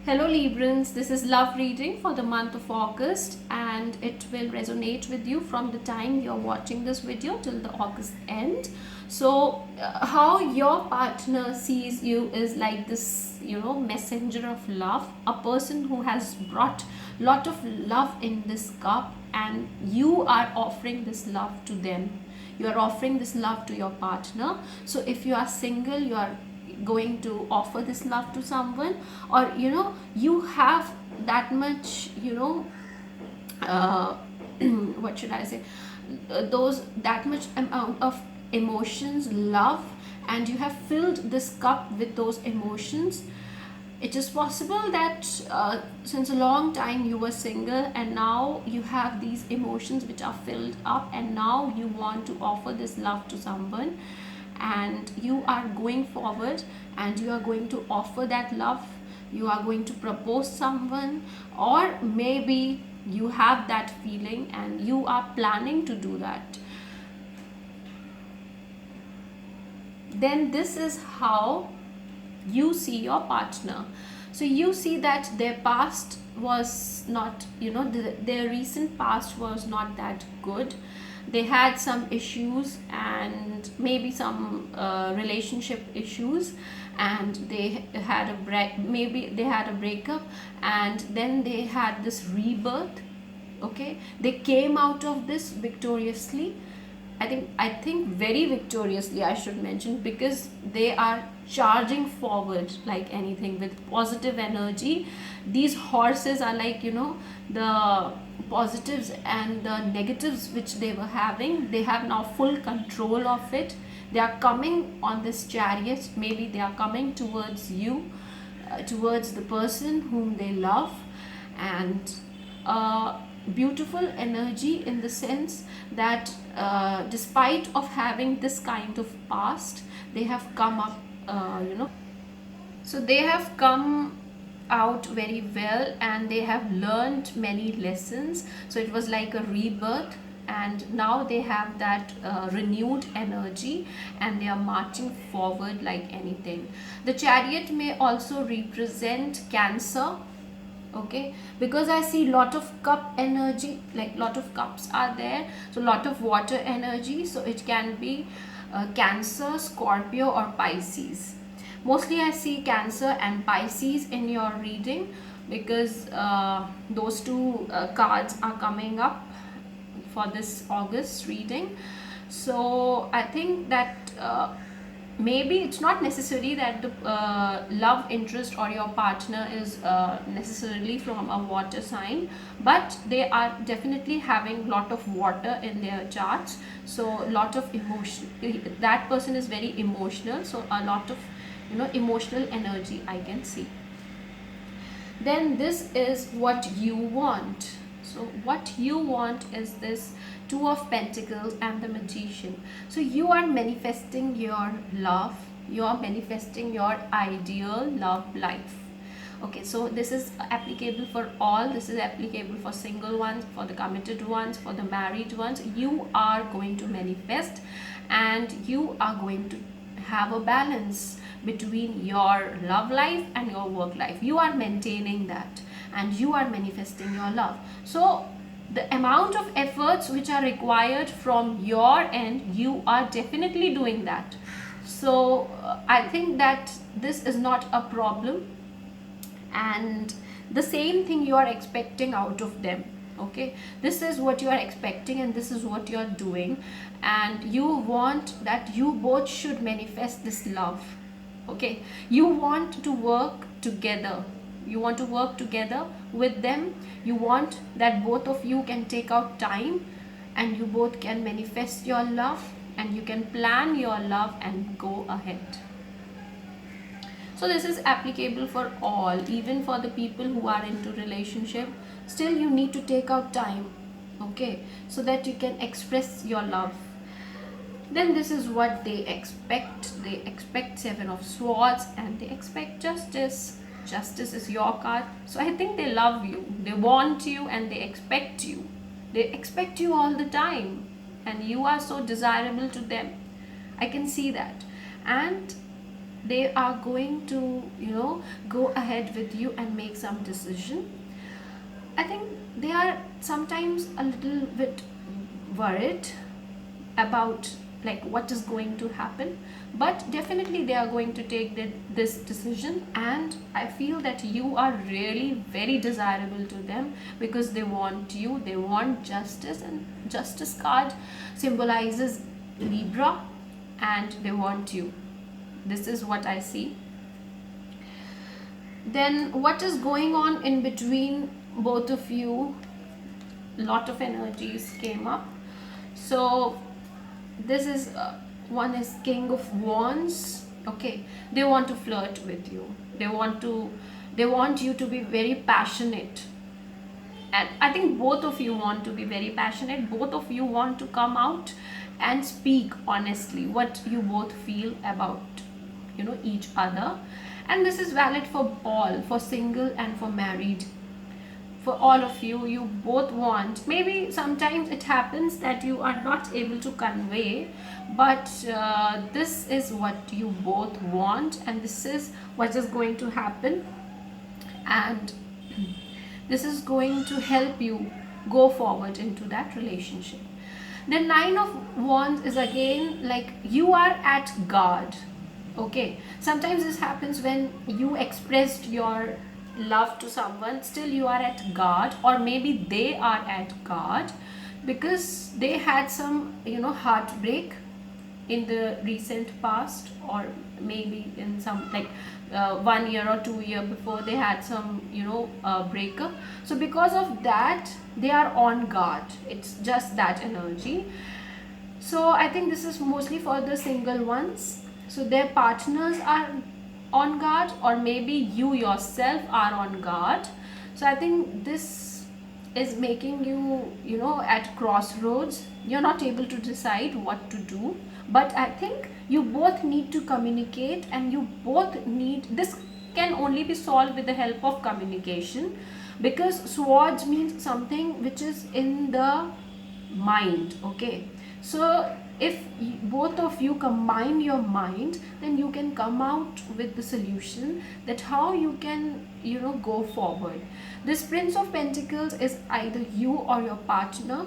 Hello Librans, this is love reading for the month of August and it will resonate with you from the time you're watching this video till the August end. So how your partner sees you is like this, messenger of love, a person who has brought lot of love in this cup and you are offering this love to them. You are offering this love to your partner. So if you are single, you are going to offer this love to someone, or you have that much what should I say, those that much amount of emotions, love, and you have filled this cup with those emotions. It is possible that since a long time you were single and now you have these emotions which are filled up and now you want to offer this love to someone, and you are going forward and you are going to offer that love. You are going to propose someone, or maybe you have that feeling and you are planning to do that. Then this is how you see your partner. So you see that their past was not, their recent past was not that good. They had some issues and maybe some relationship issues, and they had a breakup, and then they had this rebirth. Okay, they came out of this victoriously. I think very victoriously, I should mention, because they are charging forward like anything with positive energy. These horses are like, the positives and the negatives which they were having, they have now full control of it. They are coming on this chariot. Maybe they are coming towards you, towards the person whom they love, and beautiful energy in the sense that despite of having this kind of past, they have come up, so they have come out very well and they have learned many lessons. So it was like a rebirth, and now they have that renewed energy and they are marching forward like anything. The chariot may also represent Cancer. Okay, because I see lot of cup energy, like lot of cups are there, so lot of water energy. So it can be Cancer, Scorpio, or Pisces. Mostly I see Cancer and Pisces in your reading, because those two cards are coming up for this August reading. So I think that maybe it's not necessary that the love interest or your partner is necessarily from a water sign, but they are definitely having lot of water in their charts. So lot of emotion, that person is very emotional, so a lot of emotional energy I can see. Then this is what you want. So what you want is this Two of Pentacles and the Magician. So you are manifesting your love, you are manifesting your ideal love life. Okay, so this is applicable for all. This is applicable for single ones, for the committed ones, for the married ones. You are going to manifest and you are going to have a balance between your love life and your work life. You are maintaining that and you are manifesting your love. So the amount of efforts which are required from your end, you are definitely doing that. So I think that this is not a problem, and the same thing you are expecting out of them. Okay, this is what you are expecting and this is what you are doing, and you want that you both should manifest this love. Okay, you want to work together, you want to work together with them. You want that both of you can take out time and you both can manifest your love and you can plan your love and go ahead. So this is applicable for all, even for the people who are into relationship. Still you need to take out time, okay, so that you can express your love. Then this is what they expect. They expect Seven of Swords and they expect justice. Justice is your card. So I think they love you, they want you, and they expect you. They expect you all the time and you are so desirable to them. I can see that. And they are going to, go ahead with you and make some decision. I think they are sometimes a little bit worried about like what is going to happen, but definitely they are going to take this decision, and I feel that you are really very desirable to them because they want you, they want justice, and justice card symbolizes Libra, and they want you. This is what I see. Then what is going on in between both of you? Lot of energies came up. So this is one is King of Wands. Okay, they want to flirt with you, they want you to be very passionate, and I think both of you want to be very passionate. Both of you want to come out and speak honestly what you both feel about, each other. And this is valid for all, for single and for married. For all of you, you both want, maybe sometimes it happens that you are not able to convey, but this is what you both want, and this is what is going to happen, and this is going to help you go forward into that relationship. The Nine of Wands is again like you are at guard. Okay, sometimes this happens when you expressed your love to someone, still you are at guard, or maybe they are at guard because they had some, heartbreak in the recent past, or maybe in some like 1 year or 2 year before they had some, breakup. So because of that they are on guard. It's just that energy. So I think this is mostly for the single ones. So their partners are on guard, or maybe you yourself are on guard. So I think this is making you, at crossroads. You're not able to decide what to do, but I think you both need to communicate, and you both need, this can only be solved with the help of communication, because swords means something which is in the mind. Okay, so if both of you combine your mind, then you can come out with the solution that how you can, go forward. This Prince of Pentacles is either you or your partner.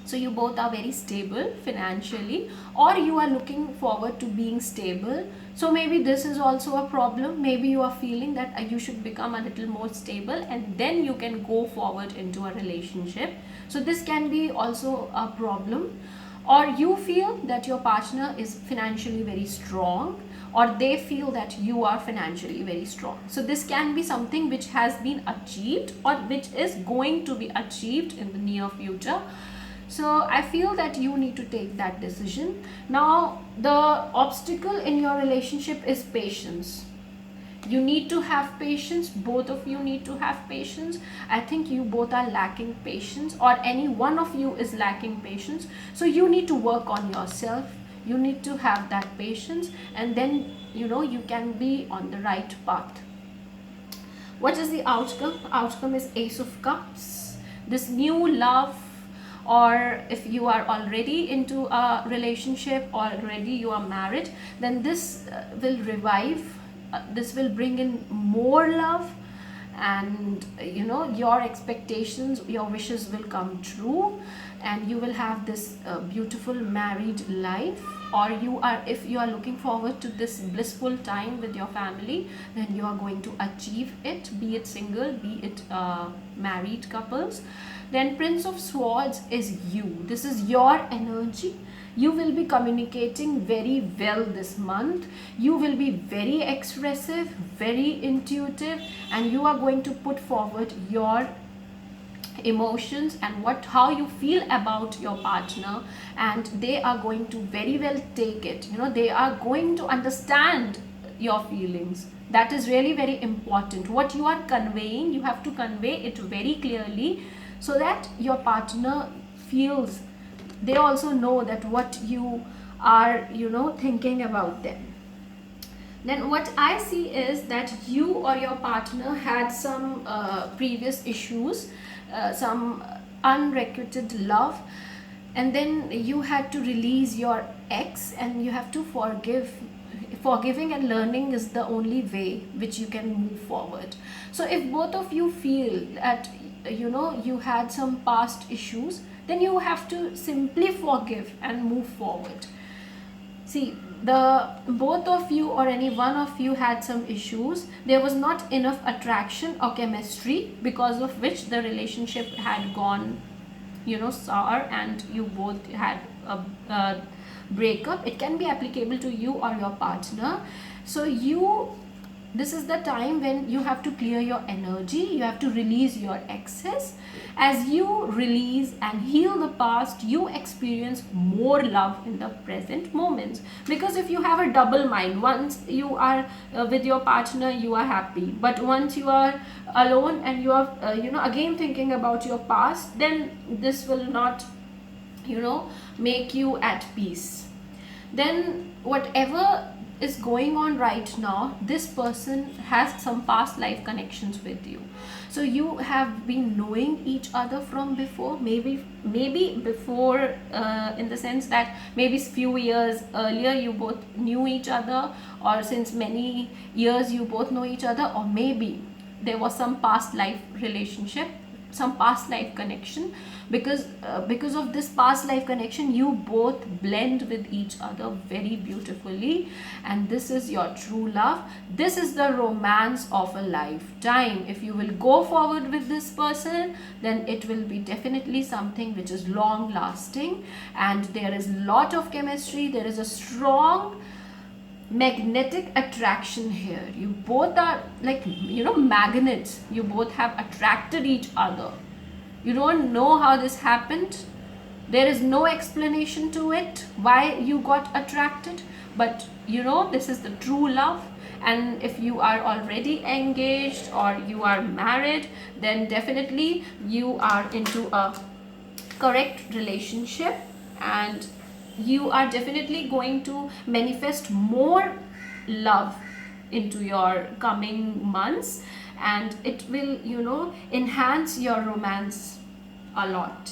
So you both are very stable financially, or you are looking forward to being stable. So maybe this is also a problem. Maybe you are feeling that you should become a little more stable, and then you can go forward into a relationship. So this can be also a problem. Or you feel that your partner is financially very strong, or they feel that you are financially very strong. So this can be something which has been achieved, or which is going to be achieved in the near future. So I feel that you need to take that decision. Now the obstacle in your relationship is patience. You need to have patience. Both of you need to have patience. I think you both are lacking patience, or any one of you is lacking patience. So you need to work on yourself. You need to have that patience, and then you can be on the right path. What is the outcome? Outcome is Ace of Cups. This new love, or if you are already into a relationship, or already you are married, then this will revive. This will bring in more love, and your expectations, your wishes will come true, and you will have this beautiful married life. Or if you are looking forward to this blissful time with your family, then you are going to achieve it, be it single, be it married couples. Then Prince of Swords is you. This is your energy. You will be communicating very well this month. You will be very expressive, very intuitive, and you are going to put forward your emotions and how you feel about your partner, and they are going to very well take it. They are going to understand your feelings. That is really very important. What you are conveying, you have to convey it very clearly, so that your partner feels, they also know that what you are thinking about them. Then what I see is that you or your partner had some previous issues, some unrequited love, and then you had to release your ex, and you have to forgiving and learning is the only way which you can move forward. So if both of you feel that you had some past issues, then you have to simply forgive and move forward. See, the both of you or any one of you had some issues. There was not enough attraction or chemistry, because of which the relationship had gone sour, and you both had a breakup. It can be applicable to you or your partner. So this is the time when you have to clear your energy, you have to release your excess. As you release and heal the past, you experience more love in the present moments. Because if you have a double mind, once you are with your partner, you are happy, but once you are alone and you are again thinking about your past, then this will not make you at peace. Then whatever is going on right now, this person has some past life connections with you. So you have been knowing each other from before, maybe before, in the sense that maybe few years earlier you both knew each other, or since many years you both know each other, or maybe there was some past life relationship, some past life connection. Because of this past life connection, you both blend with each other very beautifully, and this is your true love. This is the romance of a lifetime. If you will go forward with this person, then it will be definitely something which is long lasting, and there is lot of chemistry. There is a strong magnetic attraction here. You both are like magnets. You both have attracted each other. You don't know how this happened. There is no explanation to it why you got attracted, but this is the true love. And if you are already engaged or you are married, then definitely you are into a correct relationship, and you are definitely going to manifest more love into your coming months, and it will enhance your romance a lot.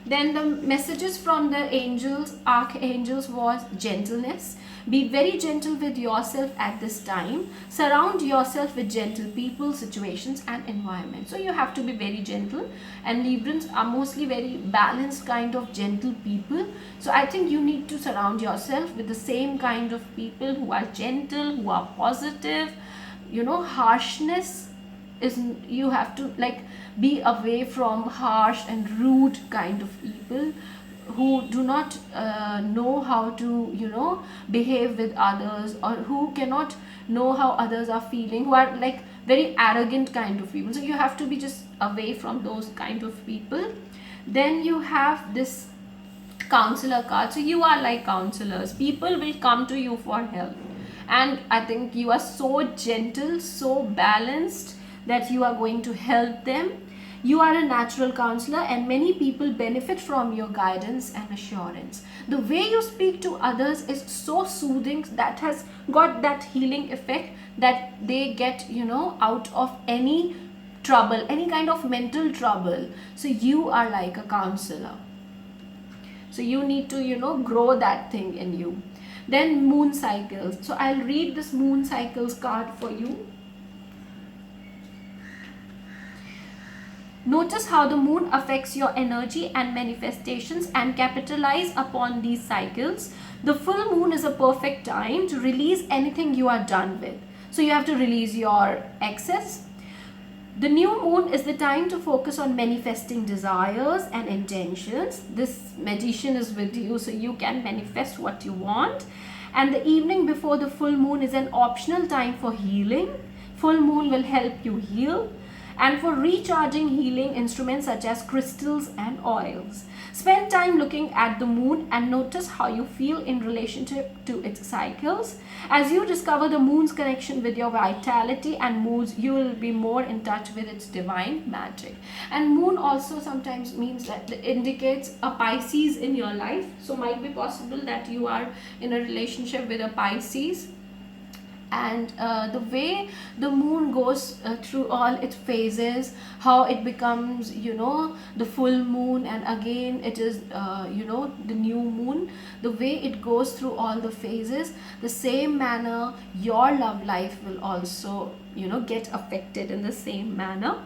Then the messages from the archangels was gentleness. Be very gentle with yourself at this time. Surround yourself with gentle people, situations and environment. So you have to be very gentle, and Librans are mostly very balanced kind of gentle people. So I think you need to surround yourself with the same kind of people who are gentle, who are positive. Harshness is, you have to be away from harsh and rude kind of people who do not know how to behave with others, or who cannot know how others are feeling, who are very arrogant kind of people. So you have to be just away from those kind of people. Then you have this counselor card. So you are like counselors. People will come to you for help, and I think you are so gentle, so balanced, that you are going to help them. You are a natural counselor, and many people benefit from your guidance and assurance. The way you speak to others is so soothing, that has got that healing effect, that they get out of any trouble, any kind of mental trouble. So you are like a counselor. So you need to grow that thing in you. Then moon cycles. So I'll read this moon cycles card for you. Notice how the moon affects your energy and manifestations, and capitalize upon these cycles. The full moon is a perfect time to release anything you are done with. So you have to release your excess. The new moon is the time to focus on manifesting desires and intentions. This magician is with you, so you can manifest what you want. And the evening before the full moon is an optional time for healing. Full moon will help you heal, and for recharging healing instruments such as crystals and oils. Spend time looking at the moon and notice how you feel in relationship to its cycles. As you discover the moon's connection with your vitality and moods, you will be more in touch with its divine magic. And moon also sometimes means that it indicates a Pisces in your life. So might be possible that you are in a relationship with a Pisces. And the way the moon goes through all its phases, how it becomes, the full moon, and again it is, the new moon, the way it goes through all the phases, the same manner your love life will also, get affected in the same manner.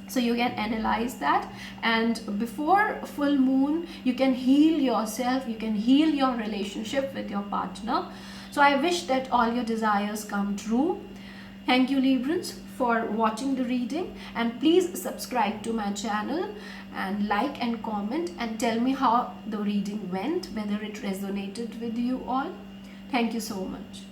So you can analyze that, and before full moon you can heal yourself, you can heal your relationship with your partner. So I wish that all your desires come true. Thank you, Librans, for watching the reading, and please subscribe to my channel and like and comment and tell me how the reading went, whether it resonated with you all. Thank you so much.